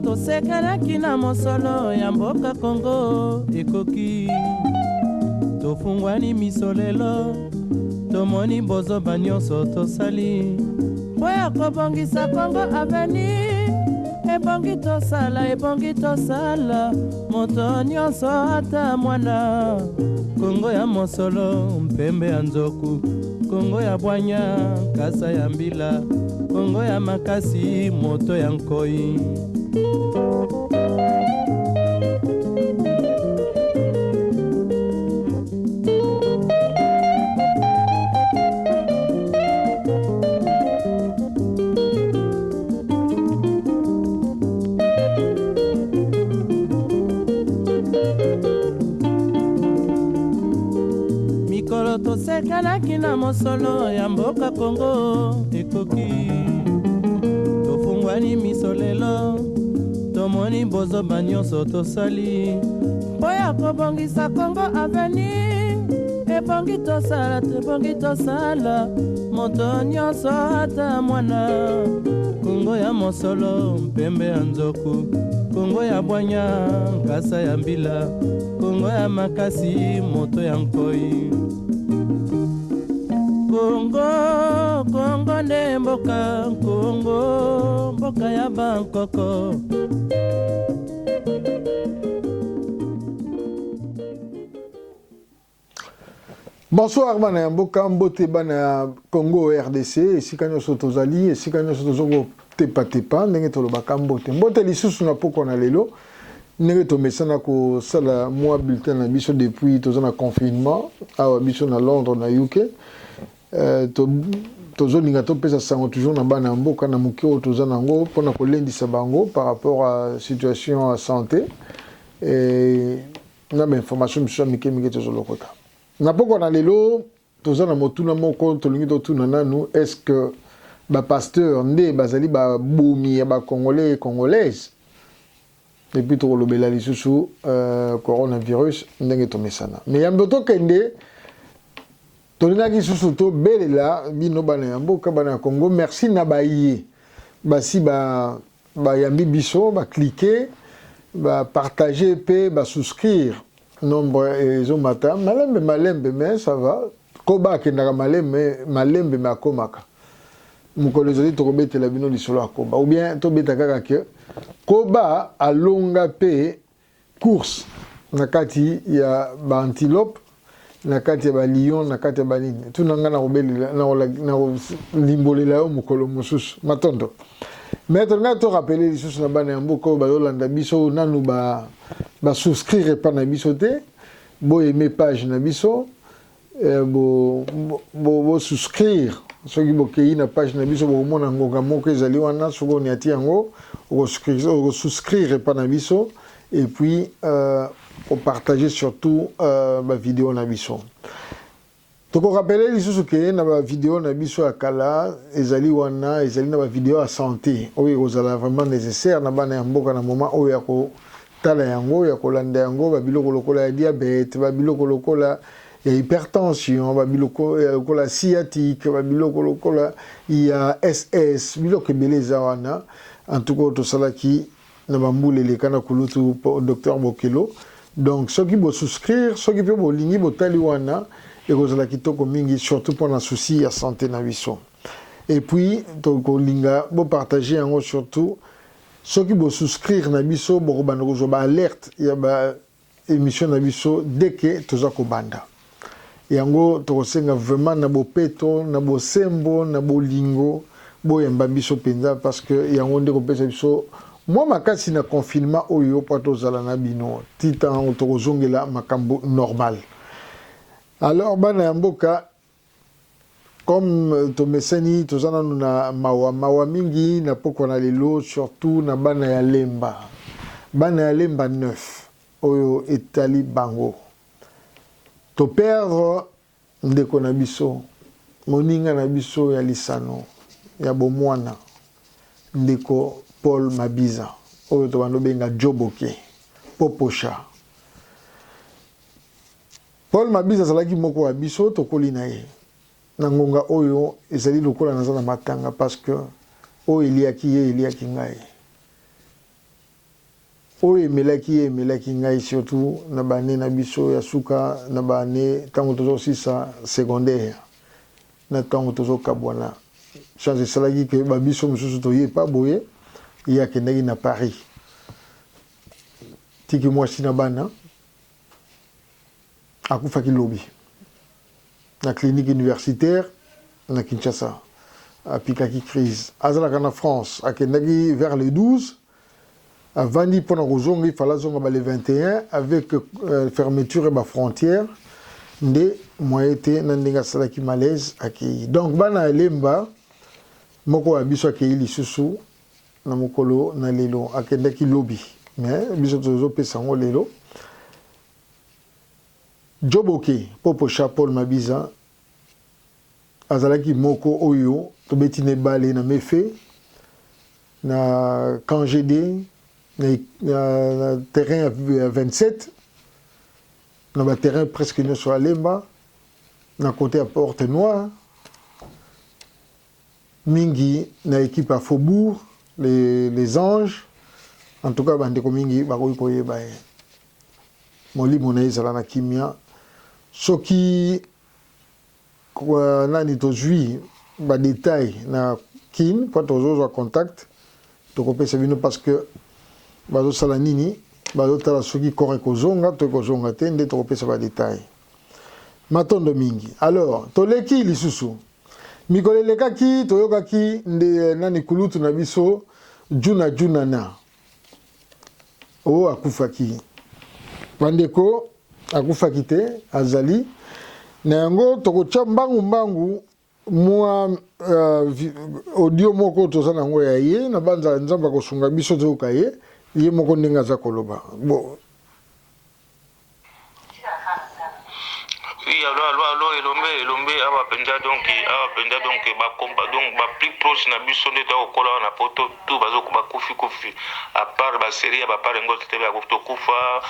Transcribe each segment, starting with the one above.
tosekelaki na mosolo ya mboka Kongo ekoki tofungwani miso lelo tomoni bozoba nyonso tosali mpo ya kobongisa Kongo Avenir ebongi tosala moto nyonso ata mwana Kongo ya mosolo mpembe ya nzoku Kongo ya bwanya kasa ya mbila Kongo ya makasi moto ya nkoi mikolo tosekelaki na mosolo ya mboka Kongo ekoki tofungwani miso lelo tomoni bozoba nyonso tosali mpo ya kobongisa Kongo Avenir ebongi tosala moto nyonso ata mwana Kongo ya mosolo mpembe ya nzoku Kongo ya bwanya nkasa ya mbila Kongo ya makasi moto ya nkoi Kongo nde mboka Kongo mboka ya bankoko Bonsoir bana ya mboka mbote bana ya Congo RDC esika nyonso tozali esika nyonso tozoko tepa ndenge tolobaka mbote lisusu na poko na lelo ndenge tomesana kosala mwa bulletin na biso depuis toza na confinement awa biso na Londres na UK tozolinga topesa sango toujours na bana ya mboka na moke oyo toza nango mpona kolendisa bango par rapport à situation ya santé na bainformation biso ya mike tozolokota na poko na lelo toza na motuna moko tolingi totuna nanu est-ce que bapasteur nde bazali babomi ya bacongolais et congolaises et puis tokolobela lisusu coronavirus ndenge tomesana mais yambo tokende tolingaki susu tobelela bino bana ya mboka bana ya Congo merci na baye basi bayambi biso bacliquer bapartager pe basouscrire nombre ezomata malembe mais ça va koba akendaka malembe me akomaka mokolo ezali tokobetela bino lisolo ya koba ou bien tobeta kaka ke koba alonga pe course na kati ya baantilope na kati ya balion na kati ya banini tunanga na kobelela na limbolela yo mokolo mosusu matondo mais tolinga torapele lisusu na bana ya mboka oyo bazolanda biso nanu souscrire pa na biso te boyeme page na biso bo souscrire soki bokei na page na biso bokomona ngonga moko ezali wana soki oniati yango okosouscrire pa na biso et puis opartager surtout bavideo na biso tokorapele lisusu ke na bavideo na biso ya kala ezali wana ezali na bavideo ya santé oyo ekozala vraiment nécessaire na bana ya mboka na moment oyo ya kotala yango ya kolanda yango babiloko lokola ya diabete babiloko lokola ya hypertension babiloko lokola sciatique babiloko lokola ya SS biloko ebele eza wana en tout cas tosalaki na bambula eleka na kulutu docteur Bokelo donc soki bosouscrire soki mpe bolingi botali wana ekozala kitoko mingi surtout pour na souci ya santé na biso et puis tokolinga bopartager yango surtout soki bosouscrire na biso bokobanda kozwa baalerte ya baémission na biso dès que toza kobanda yango tokosenga vraiment na bopeto na bosembo na bolingo boyamba biso mpenza parce que yango nde kopesa biso mwa makasi na confinement oyo po tozala na bino titango tokozongela makambo normal. Alors bana ya mboka comme tomesani tozana na mawa mingi na poko na lelo surtout na bana ya lemba 9 oyo etali bango to perdre ndeko na biso moninga na biso ya lisano ya bomwana ndeko Paul Mabiza oyo to bando benga Joboke Poposha. Paul Mabiza azalaki moko wa biso tokoli na ye na ngonga oyo ezali lokola naza na matanga parce que oyo eliaki ye eliaki ngai oyo emelaki ngai surtout na bane na biso ya suka na bane ntango tozosisa secondaire na ntango tozokabwana chance esalaki ke babiso mosusu toye pa boye ye akendaki na Paris tiki mwasi na bana akufaki lobi na clinique universitaire na Kinshasa apikaki crise azalaka na France akendaki vers le 12 avandi pendant kozonga il fallait zonga le 21 avec fermeture et frontière nde moyete na ndinga salaki malaise aki donc bana elemba moko ya biso akei lisusu na mokolo na lelo akendaki lobi mais biso tozopesa ngo lelo Joboke Popo Chapol Mabiza azalaki moko oyo tobetine bale na mefe na Kangede na terrain à 27 na ba terrain presque nyonso alemba na côté à Porte Noire mingi na équipe à Faubourg les Anges en tout cas bandeko mingi bakoki koyeba molimo na ezala na kimia soki nani tozwi ba détail na kin po tozozwa contact tokopesa bino parce que bazosala nini bazotala soki kore kozonga to kozonga te nde tokopesa ba détail matondo mingi alors toleki lisusu mikolo elekaki toyokaki nde nani kulutu na biso juna na o akufaki bandeko akufaki te azali na yango tokotya mbangu mwa audio moko toza nango ya ye na banza nzambe akosunga biso toyoka ye moko ndenge aza koloba bon oui alors elombe awa penza donc ba compa donc ba plus proche na biso nde tokola na poto tout bazo kufi à part ba série ba part ngo tete ba kufa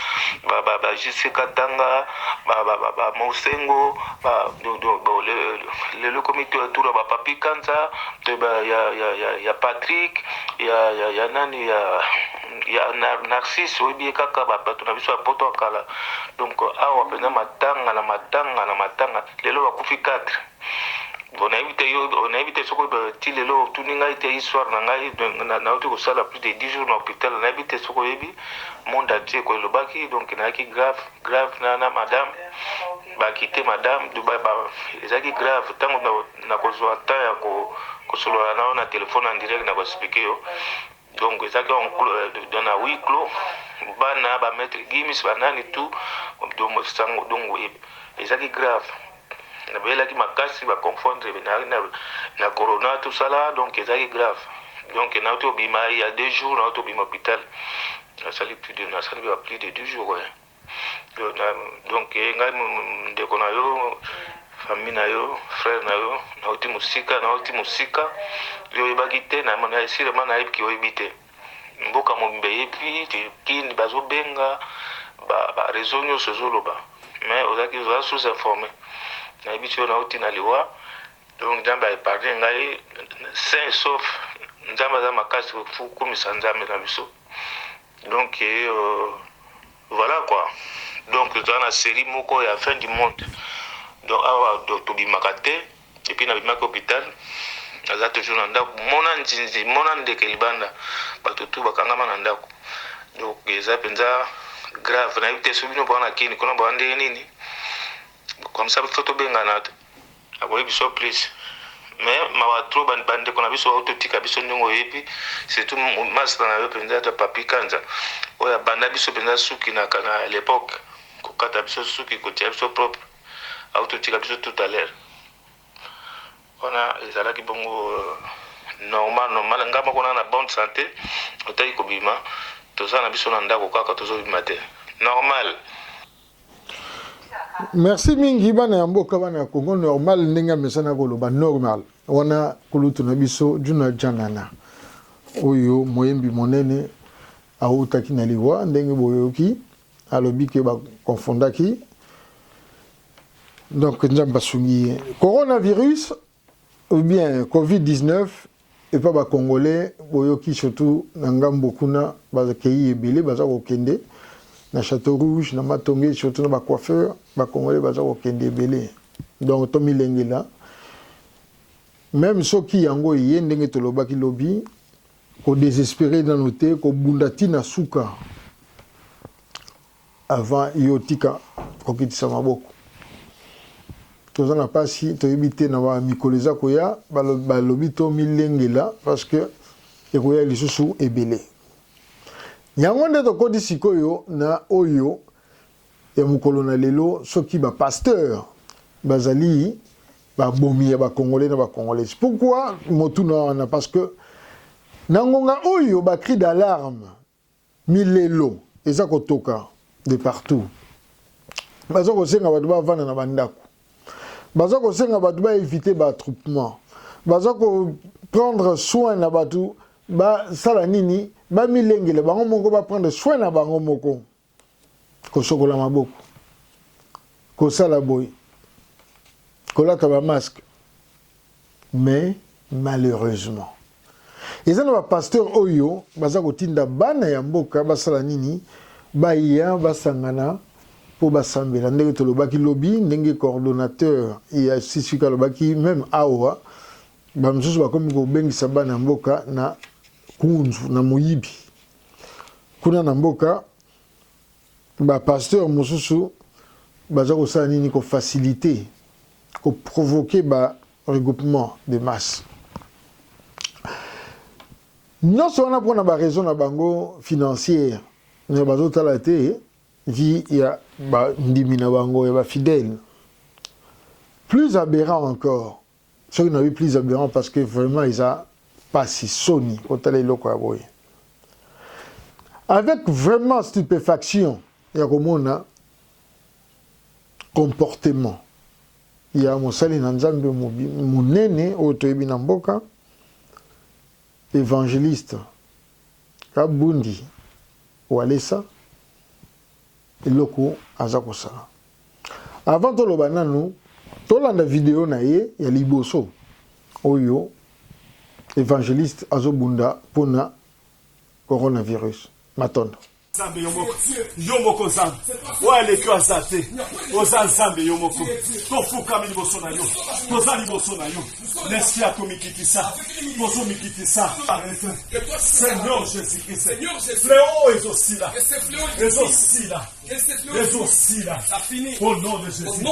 ba JC Katanga ba Mosengo ba le comité autour ba Papi Kanza de ba ya Patrick ya nani ya Narcisse obi kaka ba tuna biso poto akala donc awa penza matanga lelo bakufi 4 on a évité ce que ti lelo tuninga ite histoire na ngai na auto sala plus de 10 jours dans l'hôpital on a évité ce que yebi monde entier ko lobaki donc na ki grave na madame ba quitter madame du ba ezaki grave tango na kozwa ta ya ko solo na téléphone en direct na ko expliquer yo donc ezaki dans na huis clos bana ba mettre gimis banani tout donc sango donc ezaki grave na belaki makasi ba confondre na corona tout ça là donc ezaki grave donc na auto bima il y a 2 jours na auto bima hôpital na sali plus de 2 jours ouais donc ngai ndeko na yo famille na yo frère na yo na uti musika yo ebaki te na mana esire mana epiki oyebite mboka mobimbe yepi kini bazo benga ba réseau nyonso ezoloba mais ozaki oza sous-informé na yebi na uti na liwa donc nzambe aépargne ngai sain et sauf nzambe aza makasi kokumisa nzambe na biso donc voilà quoi donc toza na série moko ya fin du monde donc awa tobimaka te epuis na bimaki hôpital aza toujours na ndako mona nzinzi mona ndeke libanda bato tu bakangama na ndako donc eza mpenza grave nayebi te so bino mpona kini kuna bawa ndenge nini comme ça fo tobengana te akoyi biso plus mais mawa tro bandeko na biso autotika biso ndenge oyebi surtout master na yo mpenza ta Papi Kanza oyo abanda biso mpenza suki na l'époque kokata biso suki kotia biso propre autotika biso tout à l'heure wana ezalaki bongo normal nga moko na bonne santé otaki kobima toza na biso na ndako kaka tozobima te normal. Merci mingi bana ya mboka bana ya Congo normal ndenge mesana koloba normal wana kulutu na biso juna janana oyo moyembi monene autaki na liwa ndenge boyoki alobi ke ba confondaki donc nzamba sungi coronavirus ou bien Covid-19 et pas ba congolais boyoki surtout na ngambo kuna ba kei ebele baza ko kende na Château Rouge na Matonge surtout na ba coiffeur ba congolais baza ko kende ebele donc to milenge là même soki yango yendenge tolobaki lobi ko désespéré dans noté ko bundati na suka avant yotika ko kitisa maboko toza na pasi toyebite na ba mikoleza koya balobi to milenge là parce que ekoya lisusu ebele yango nde tokodi sikoyo na oyo ya mokolo na lelo soki ba pasteur bazali ba bomi ya ba congolais na ba congolais pourquoi motuna na parce que nangonga oyo ba cri d'alarme milelo eza kotoka de partout bazo ko senga batu ba vana na bandako bazo ko senga batu ba éviter ba attroupement bazo ko prendre soin na batu ba sala nini ba milengele bango moko ba prendre soin na bango moko ko sokola maboko ko sala boy ko lata ba masque mais malheureusement eza na ba pasteur oyo baza kotinda bana ya mboka basala nini baya basangana po basambela ndenge tolobaki lobi ndenge coordonnateur ya sisika lobaki même awa bamsusu bakomi kobengisa bana ya mboka na kunzu na moyibi kuna na mboka ba pasteur mosusu baza kosala nini ko faciliter ko provoquer ba regroupement de masse non seulement pour na raison na bango financière mais bazotala te vie ya ba ndimi na bango ya ba fidèle plus aberrant encore ce qui n'a eu plus aberrant parce que vraiment ils a pas si soni otala iloko ya boye avec vraiment stupéfaction ya komona comportement ya mosali na nzambe munene oyo toyebi na mboka évangéliste Kabundi Walesa eloko aza kosala avant toloba nanu tolanda vidéo na ye ya liboso oyo évangéliste azobunda pona coronavirus matondo Zambe yomoko zambe wale kwa zate oza zambe yomoko tofuka mi liboso na yo toza liboso na yo nesi ya komikitisa tozo mikitisa Seigneur Jésus-Christ fléau ezosila au nom de Jésus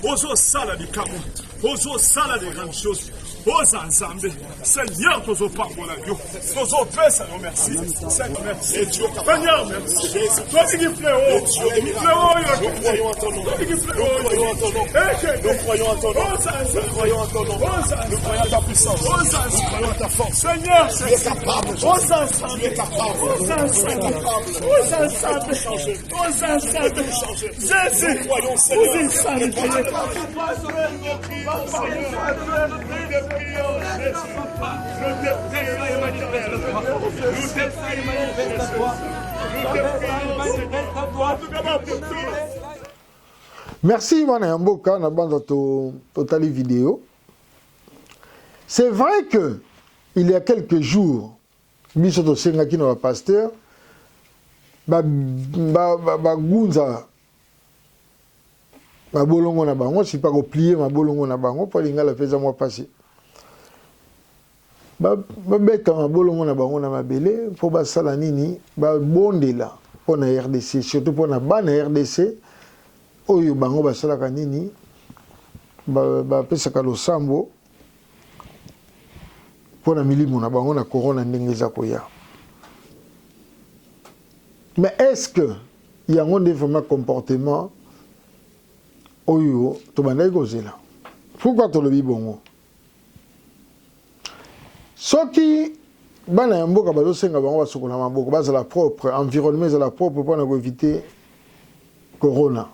Ozo sala bikamu, ozo sala de grandes choses, ozo ensemble, Seigneur, tozo pardonne à Dieu, tozo pèse à nos merci, Seigneur, merci, Seigneur, merci, toi qui fléau, nous croyons en ton nom, nous croyons en ton nom, nous croyons en ton nom, nous croyons en ta puissance, nous croyons en ta force, Seigneur, tu es capable, ozo ensemble, tu es capable, ozo ensemble, Jésus, nous croyons, Seigneur, merci wana ya mboka na banda totali vidéo. C'est vrai que il y a quelques jours biso to sengaki na pasteur ba gunza mabolongo na bango si pas plier mabolongo na bango pour lingala feza moi passer ba beta mabolongo na bango na mabele pour basala nini ba bondela pour na RDC surtout pour na bana RDC oyo bango basala kanini ba pesa ka losambo pour na milimo na bango na corona ndenge za koya. Mais est-ce que il y a un vraiment comportement oyo to bandai kozela pourquoi to lobi bongo soki bana ya mboka bazosenga bango basokola maboko bazala propre environnement ezala propre mpona koevite corona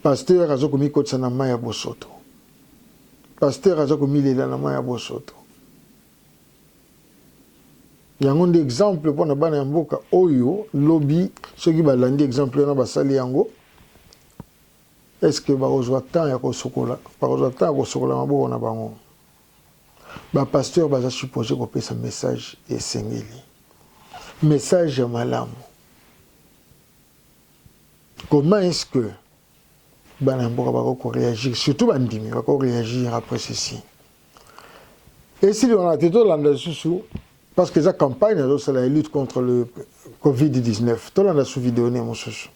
pasteur azokomikotisa na mai ya bosoto pasteur azokomilela na mai ya bosoto yango nde exemple mpona bana ya mboka oyo lobi soki balandi exemple wana basali yango est-ce que bakozwa temps ya kosokola maboko na bango bapasteur baza supposé kopesa message esengeli message ya malamu. Comment est-ce que bana mboka bako réagir, surtout bandimi bako réagir après ceci? Et si on a tout landa sous parce que la campagne c'est la lutte contre le Covid-19. Tout landa sous vidéo né mon sous.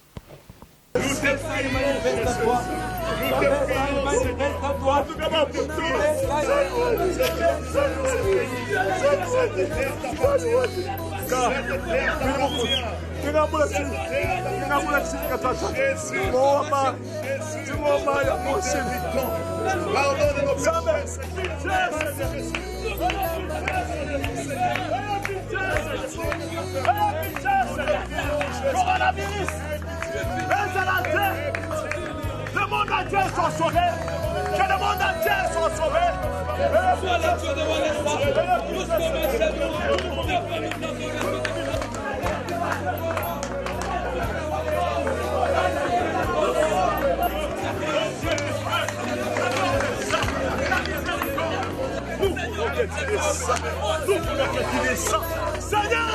Le monde entier soit sauvé. Que le monde entier soit sauvé. Seigneur,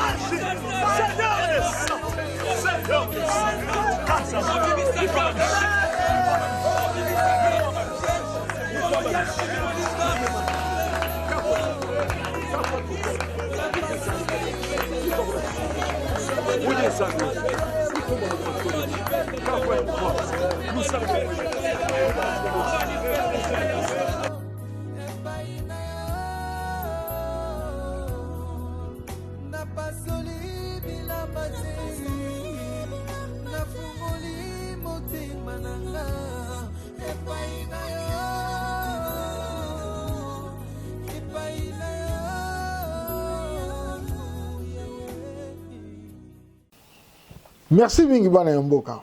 Merci mingi bana ya mboka.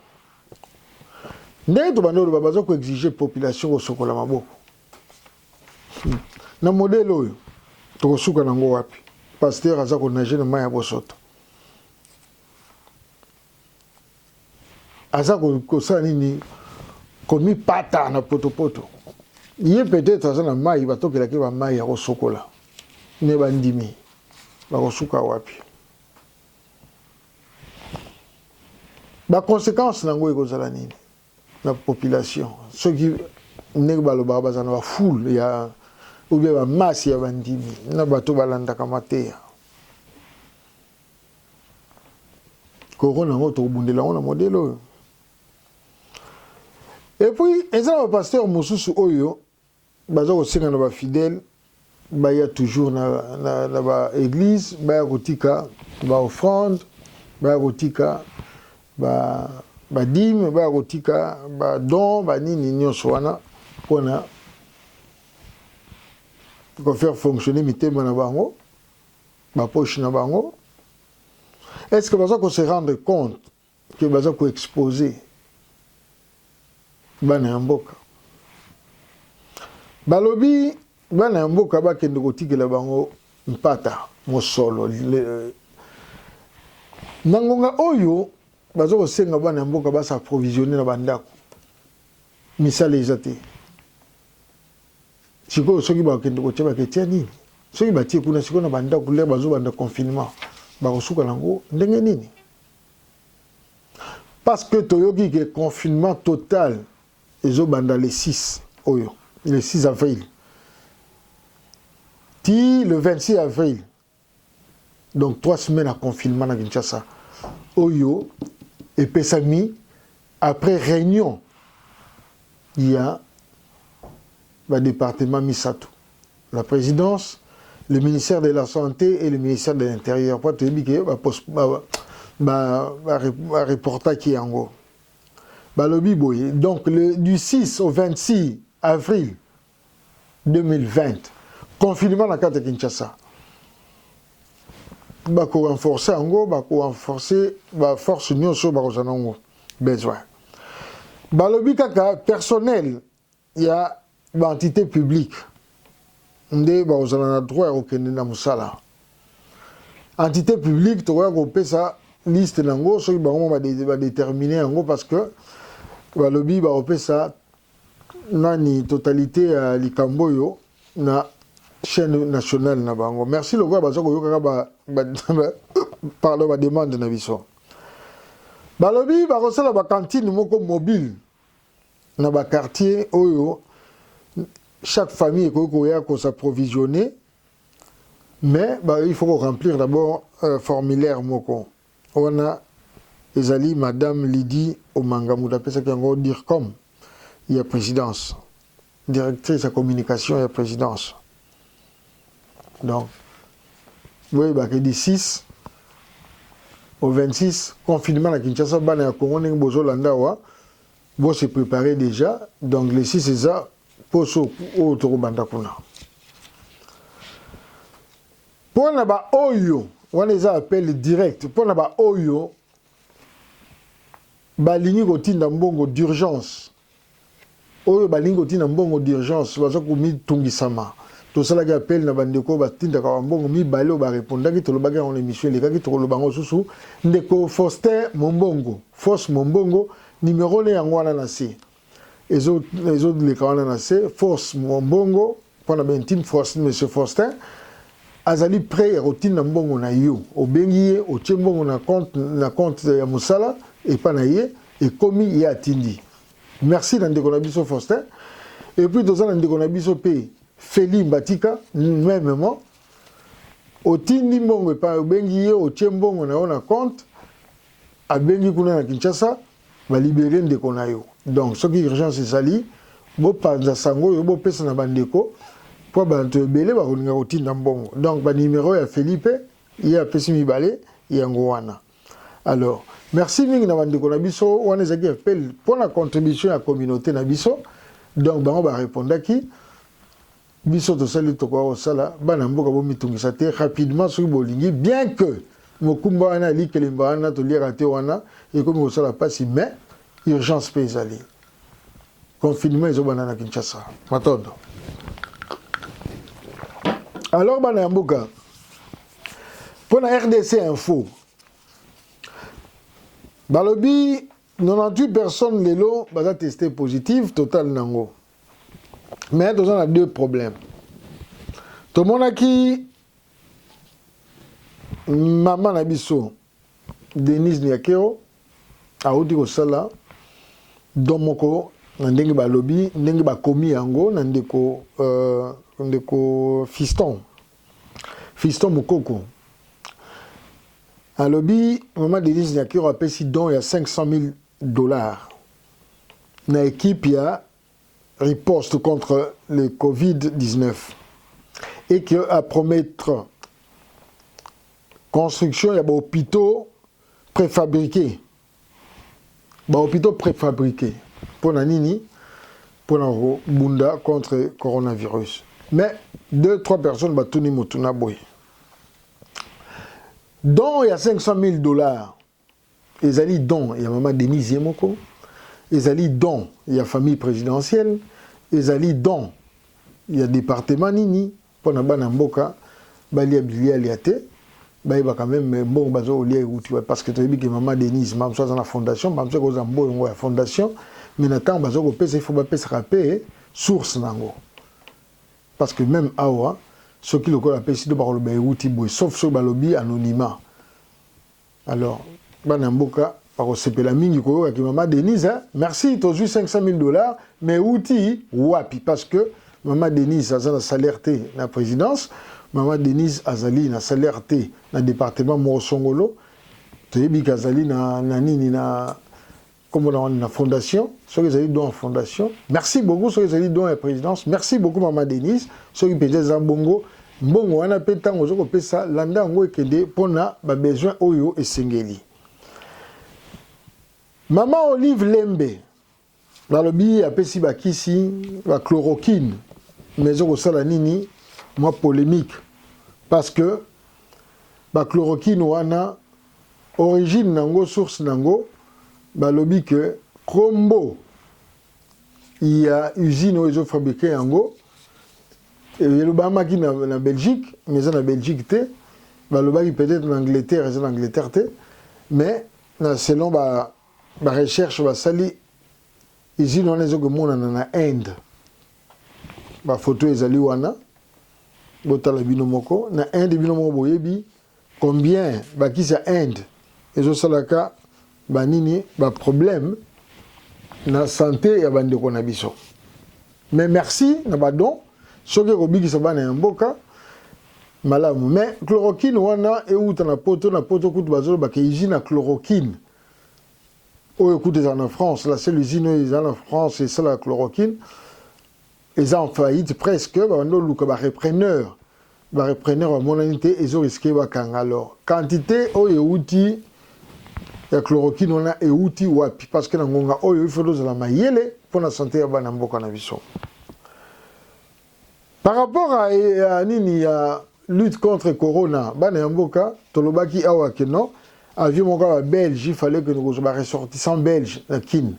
Ndenge tobandolo babaza ko exiger population ko sokola maboko. Na modèle oyo to suka nango wapi? Pasteur aza ko nager na maya bosoto. Aza ko sa nini komi pata na poto. Yé peut-être aza na mai batokela ke ba mai ya ko sokola. Ne bandimi. Ba ko suka wapi? La conséquence nango ekozala nini la population ceux qui ne baloba bazana ba foule ya ou bien ba masse ya bandimi na bato balanda kamatea corona ngoto bundela ona modelo. Et puis ezala ba pasteur mosusu oyo baza ko singa na ba fidèle ba ya toujours na ba église ba ya kotika ba offrande ba ya kotika ba dîme ba kotika ba don ba nini nyonso wana pona ko faire fonctionner mitema na bango ba poche na bango. Est-ce que baza ko se rendre compte que baza ko exposer bana mboka balobi bana mboka ba kende kotikela bango mpata mosolo nangonga oyo bazo ko senga bana mboka ba sa approvisionner na bandako misala ezate siko soki ba kende ko tsheba ke tia nini soki ba tie kuna siko na bandako le bazo banda confinement ba ko suka nango ndenge nini parce que toyoki ke confinement total ezo banda le 6 oyo le 6 avril ti le 26 avril donc 3 semaines à confinement na Kinshasa oyo et Pesami, après réunion, il y a le département Misato, la présidence, le ministère de la Santé et le ministère de l'Intérieur. Pour te dire que reportage qui est en gros. Donc du 6 au 26 avril 2020, confinement dans la carte de Kinshasa. Bako renforcer ango bako renforcer ba force nyonso bako zanango besoin balobi kaka personnel ya ba entité publique nde bako zanana droit ya kokende na musala entité publique to ko pesa liste nango soki bango ba déterminer ango parce que balobi baopesa nani totalité à likamboyo na chaîne nationale na bango. Merci le gars bazoko yoka pardon ba demande na biso. Balobi bakosala ba cantine moko mobile na ba quartier oyo chaque famille ko s'approvisionner, mais il faut remplir d'abord un formulaire moko. On a ezali madame Lydie Omanga Moudapesa qui va dire comme il y a présidence, directrice de communication, il y a présidence. Donc, oui, bah, du 6 au 26, confinement à Kinshasa, Bana Congo, Bozo Landawa, vont se préparer déjà. Donc, les 6 c'est ça, pour ce autour Bandakuna. Pour naba Oyo, on les appelle direct. Pour naba Oyo, balingi kotinda mbongo d'urgence. Oyo balingi kotinda mbongo d'urgence, bazo komi tungisama. To sala ga appel na bandeko batinda ka mbongo mi balo ba répondaki to lobaga en émission les kaki to lobango susu ndeko Faustin Mombongo, Force Mombongo numéro le yango wana na C. Les autres les kawana na C, Force Mombongo, pour la bentine Force monsieur Faustin azali prêt routine na mbongo na yo. Obengi o tchembongo na compte ya musala et pas na ye et commis ya atindi. Merci ndeko na biso Faustin. Et puis dans un ndeko na biso pe Feli Mbatika, même au tindi mbongo pa bengi au tchembongo na on compte a bengi kuna na Kinshasa va libérer ndeko na yo. Donc ce qui urgence c'est sali bo panza sango yo bo pesa na bandeko pour bantu belé ba kolinga kotinda mbongo. Donc ba numéro ya Felipe il a pesi mibale yango wana. Alors merci mingi na bandeko na biso wana zaki appel pour la contribution à la communauté na biso. Donc bango ba répondaki biso to sali to ko sala bana mboka bo mitungisa te rapidement sur bolingi bien que mokumba wana li kelemba wana to lira te wana et comme sala pas si mais urgence paysanne confinement ils ont banana Kinshasa matondo. Alors bana mboka pour la RDC info balobi 98 personnes lelo baza testé positif total nango. Mais nous avons deux problèmes. Tout le monde a qui maman Nabiso, Denise Niakeo, a outi ko sala, domoko, ndenge ba lobby, ndenge ba komi yango, ndeko fiston Mukoko. A lobby, maman Denise Niakeo a payé don il y a $500,000. Na équipe il y a riposte contre le Covid-19 et que à promettre construction il y a des hôpitaux préfabriqués. Pour Nanini, pour la Bunda contre le coronavirus. Mais 2-3 personnes ont tourné Motuna Boy. Donc il y a $500,000. Les alliés dont il y a maman Denise Yemoko. Les alliés dont il y a famille présidentielle. Les alliés dont il y a département Nini. Pour Nabana Mboka, Bali Abilia Liate. Bah, il va quand même bon bazo lié parce que tu as dit que maman Denise même soit dans la fondation même soit aux ambo dans la fondation mais n'attend bazo au PC il faut pas se rappeler source nango parce que même awa ce qui le corps appelle si de par le Beyrouti boy sauf sur balobi anonymat alors bana mboka par au CP la mingi ko ki maman Denise hein? Merci tu as eu $500,000 mais outil wapi parce que maman Denise a un salaire na présidence. Maman Denise Azali na salaire T na département Mosongolo. Tebi Azali na nini na comme on a une fondation, ceux qui ont dans la fondation. Merci beaucoup ceux qui ont dans la présidence. Merci beaucoup maman Denise, ceux qui pèsent en bongo. Bongo wana pétan ozo ko pesa landa ngo ekende pona ba besoin oyo esengeli. Maman Olive Lembe dans le billet apesi bakisi la chloroquine. Mais zo ko sala nini moi polémique parce que la chloroquine wana origine nango source nango balobi que Crombo il y a usine où ils ont fabriqué yango et le bama qui na Belgique mais en Belgique té balobi peut-être en Angleterre et en Angleterre té mais selon ba recherche ba sali usine wana ezokomona na Inde bafoto ezali wana botala bino moko na Inde bino moko boyebi combien bakisi ya Inde ezosalaka banini problème na santé ya bandeko na biso. Mais merci na badon soki kobikisa bana ya mboka malamu. Mais chloroquine wana euta na poto kutu bazolo bake usine na chloroquine oyo kutu eza na France, la seule usine oyo eza na France et ça la chloroquine eza en faillite presque bando luka repreneur bamonani te ezorisque bakanga. Alors quantité oyo euti ya chloroquine wana euti wapi parce que na ngonga oyo ifo tozala mayele mpona santé ya bana mboka na biso. Par rapport à nini ya lutte contre corona bana ya mboka tolobaki awa ke non avion moko ba belge il fallait que nous ressortissants belges na kin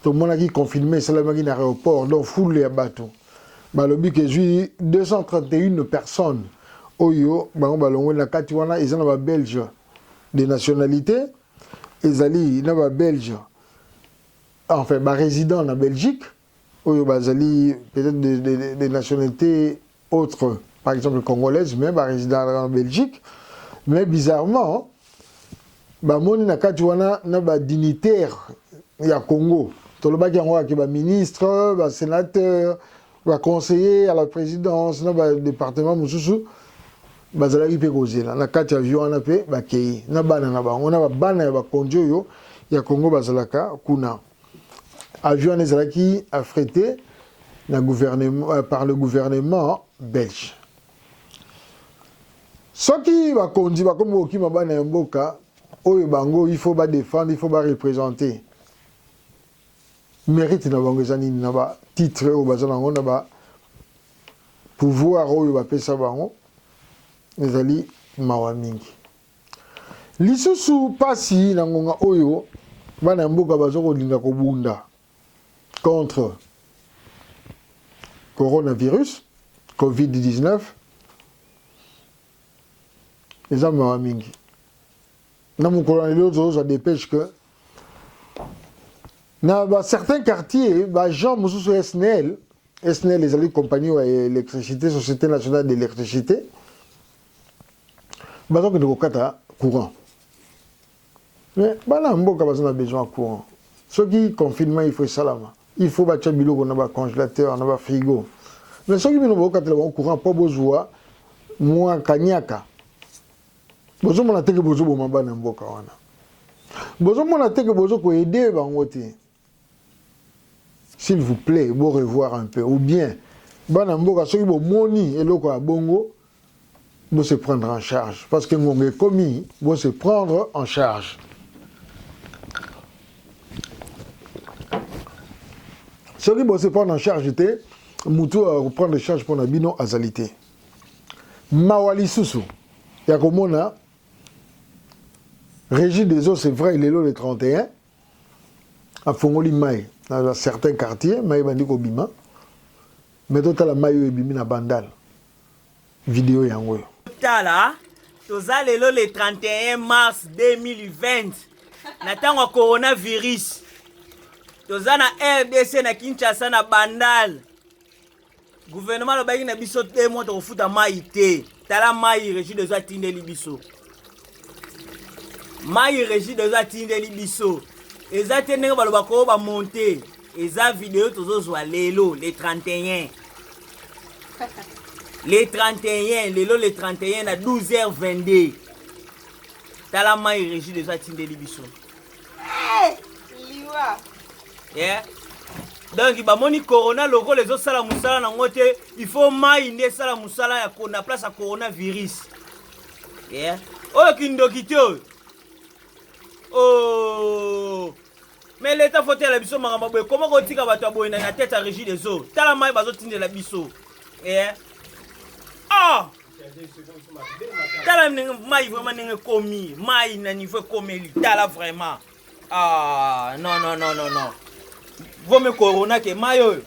to monaki confiné salamaki na aéroport donc foule ya bato balobi que jui 231 personnes oyo bango balongwe na kati wana ezana ba belge de nationalité ezali na ba belge enfin ba résident na Belgique oyo bazali peut-être des nationalités autres par exemple congolaises mais ba résident en Belgique. Mais bizarrement bamoni na kati wana na ba dignitaire ya Congo tolobaki yango ke ba ministre ba sénateur ba conseiller à la présidence na ba département mususu bazalaki pe kozela na kati avion wana pe bakei na bana na bango na bana ya bakonzi oyo ya Congo bazalaka kuna. Avion ezalaki affrété na gouvernement par le gouvernement belge. Soki bakonzi bakomi okima bana ya mboka oyo bango il faut ba défendre, il faut ba représenter. Mérite na bango ezani na ba titre oyo bazana ngo na ba pouvoir oyo ba pesa bango ezali mawa mingi. Lisusu pasi na ngonga oyo bana ya mboka bazoko linga kobunda contre coronavirus COVID-19 les hommes mawa mingi. Na mukolo na lelo ça dépêche que na certains quartiers gens mususu SNEL les alliés compagnie électricité Société nationale d'électricité donc de kokata courant. Mais bana mboka bazana besoin de courant. Ce qui confinement il faut salama. Il faut battre biloko na ba congélateur na ba frigo. Mais ce qui bino boka tele bon courant pas besoin moi kanyaka. Bozo mona teke bozo bo mabana mboka wana. Bozo mona teke bozo ko aider bango te. S'il vous plaît, bon revoir un peu ou bien bana mboka soki bo moni eloko ya bongo bo se prendre en charge parce que ngombe commis bo se prendre en charge. Soki bo se prendre en charge te mutu reprendre charge pour na bino azalité. Mawali susu ya komona Régie des eaux, c'est vrai, il est là le 31, à Fongoli Maï, dans certains quartiers, Maï Bandiko Bima, mais d'autres la Maï Bimi na Bandal. Vidéo yango. Tala, toza lelo le 31 mars 2020, natango coronavirus. Toza na RDC na Kinshasa na Bandal. Gouvernement lo bayi na biso te mo to futa Maï te. Tala Maï Régie des eaux atindeli biso. Maï Régie de Zatindeli biso. Eza tenenge baloba ko ba monter. Eza vidéo tozozwa lelo le 31. Le 31, lelo le 31 à 12h22. Tala Maï Régie de Zatindeli biso. Liwa. Yeah. Donc ba moni corona logo les autres sala musala na ngote, il faut Maï nde sala musala ya na place à coronavirus. Yeah. Oh kindokito. Oh, mais l'État faut la biso makambo comment kotika bato aboye na tête à Régie des eaux tala mai bazo tindela biso ah tala mai vraiment ninge komi mai na niveau komeli tala vraiment ah non vaut me corona ke mai oyo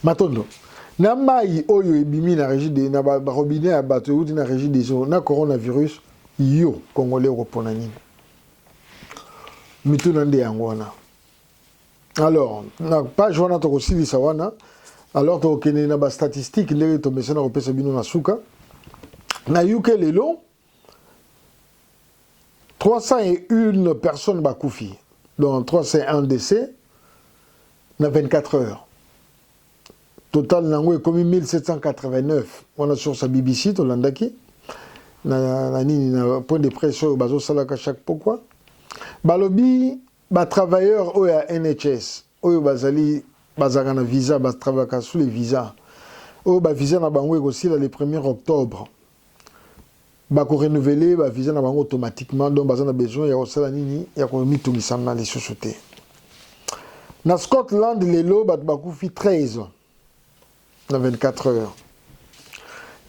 matondo na mai oyo ebimi na Régie de na ba robinet ya bato uti na Régie des eaux na coronavirus yo Congolais repona nini mitu nande yango wana Alors, na page wana tokosilisa wana. Alors tokende na ba statistique ndenge tomesana kopesa bino na suka. Na UK lelo 301 personnes bakufi, dont 301 décès na 24 heures. Total nango est comme 1789. On a sur sa BBC tolandaki. Na nini na point de presse bazo salaka chaque pourquoi. Balobi ba travailleurs au ya NHS, au bazali bazaka na visa, ba travaillaka sous les visas. Au ba visa na bango aussi le 1er octobre. Ba ko renouveler ba visa na bango automatiquement, donc bazana besoin ya osala nini ya ko mitungisa na les sociétés. Na Scotland lelo bat bakufi 13 na 24 heures.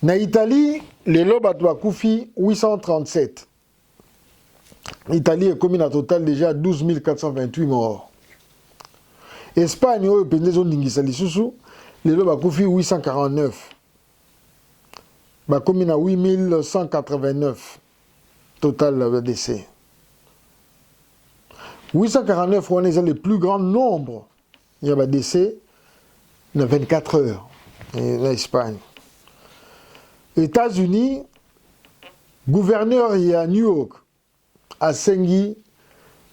Na Italie lelo bat bakufi 837. Italie est commune à total déjà 12 428 morts. Espagne oyo pendezo ndingisa lisusu lelo bakufi 849. Ba commune à 8189 total de décès. 849 on est le plus grand nombre. Il y a des décès dans 24 heures. Et l'Espagne. États-Unis, gouverneur il y a New York à Sengi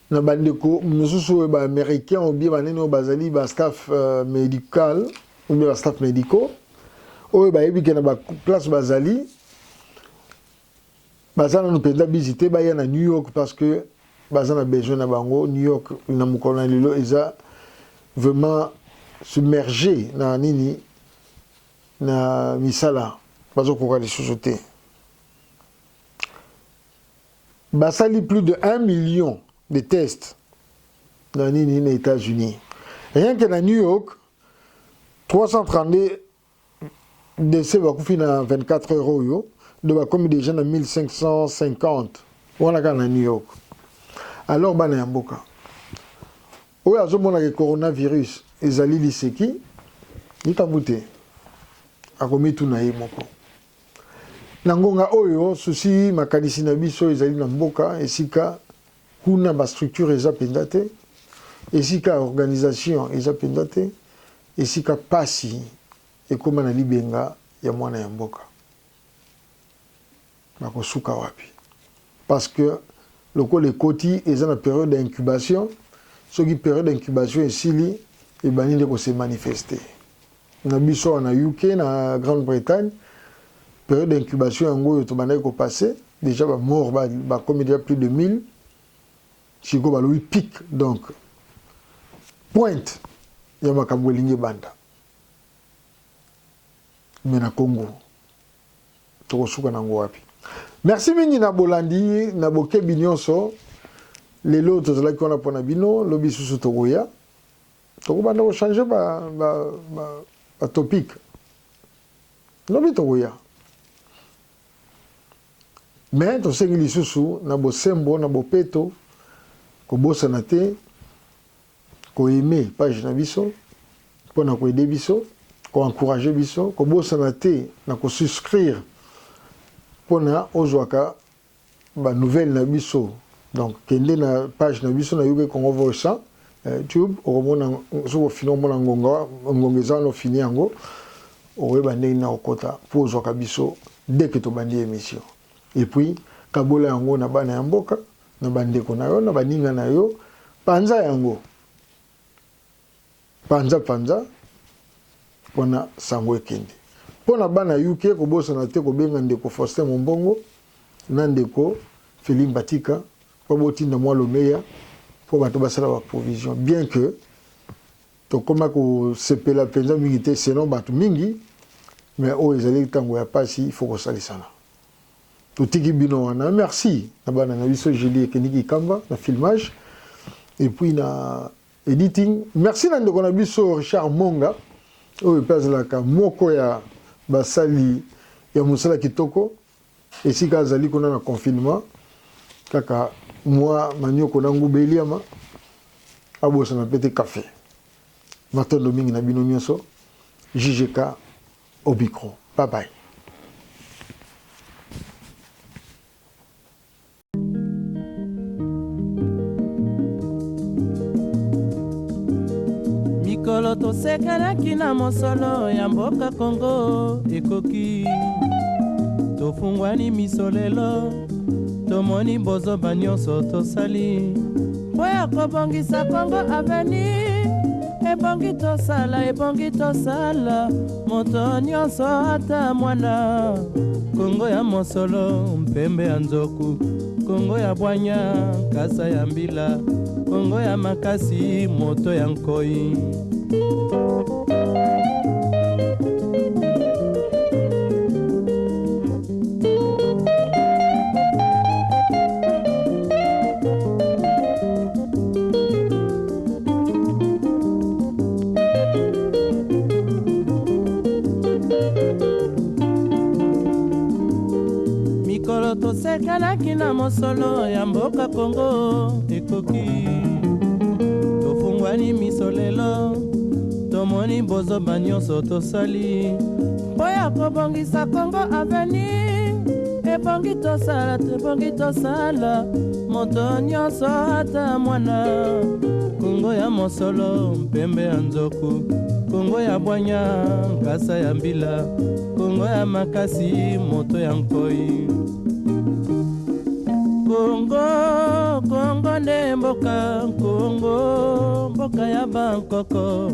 na bandeko mususu ba américain ou bien baneno bazali ba staff médical ou bien staff médicaux o ba yebi ke na ba place bazali bazana nous penda visiter ba ya na New York parce que bazana besoin na bango New York na mukona lilo eza vraiment submergé na nini na misala bazo koka les sociétés. Basali plus de 1 million de tests dans les États-Unis. Rien que dans New York, 332 décès va coûter 24 €. Donc, comme des gens à 1550. On a dans New York. Alors, il y a un boka. Où est le coronavirus? Les alliés liseki, ils t'ont bouté. A commis tout naïe moko. Nangonga oyo souci makanisi na biso ezali na mboka esika kuna ba structure eza pendate esika organisation eza pendate esika pasi ekoma na libenga ya mwana ya mboka bakosuka wapi parce que loko le koti eza na période d'incubation soki période d'incubation esili ebani ndeko se manifester na biso na UK na Grande-Bretagne période d'incubation yango to bandai ko passer déjà ba mort ba comme déjà plus de 1000 siko ba lui pic donc pointe ya makambo lingi banda mais na Congo to suka nango wapi. Merci mingi na bolandi na boke binyonso lelo to zala ko na pona bino lobi susu to goya to ko banda ko changer ba topic lobi to goya. Mais to sengi lisusu na bosembo na bopeto ko bosana te ko aimer page na biso pona ko aider biso ko encourager biso ko bosana te na ko souscrire pona ozwaka ba nouvelle na biso donc kende na page na biso na yuke Congo Voice YouTube okomona so fino mona ngongeza no fini yango oyeba ndenge na okota po ozwaka biso dès que to bandi émission. Et puis kabola yango na bana ya mboka na bandeko na yo na baninga na yo panza yango panza pona sango ekende pona bana UK ko bosana te ko benga ndeko Faustin Mombongo na ndeko Philippe Batika po botinda mwa lomeya po bato basala ba provision bien que to koma ko sepela penza mingi te sinon bato mingi mais o ezali tango ya pasi il faut ko salisana. Totiki bino wana merci na bana na biso Julie Keniki Kamba na filmage et puis na editing merci na ndeko na biso Richard Monga oyo pezela ka moko ya basali ya musala kitoko esika azali kona na confinement kaka moi manyoko na ngubeliama abosa na pete café matondo mingi na bino nyonso JGK au micro. Bye bye. mikolo tosekanaki na mosolo ya mboka Kongo ekoki tofungwani miso lelo tomoni bozoba nyonso tosali mpo ya kobongisa Kongo Avenir ebongi tosala moto nyonso ata mwana Kongo ya mosolo mpembe ya nzoku Kongo ya bwanya kasa ya mbila Kongo ya makasi moto ya nkoi mikolo tosekanaki na mosolo ya mboka Kongo ekoki tofungwani miso lelo tomoni bozoba nyonso tosali mpo ya kobongisa Kongo Avenir ebongi tosala moto nyonso ata mwana Kongo ya mosolo mpembe ya nzoku Kongo ya bwanya kasa ya mbila Kongo ya makasi moto ya nkoi Kongo nde mboka Kongo mboka ya bankoko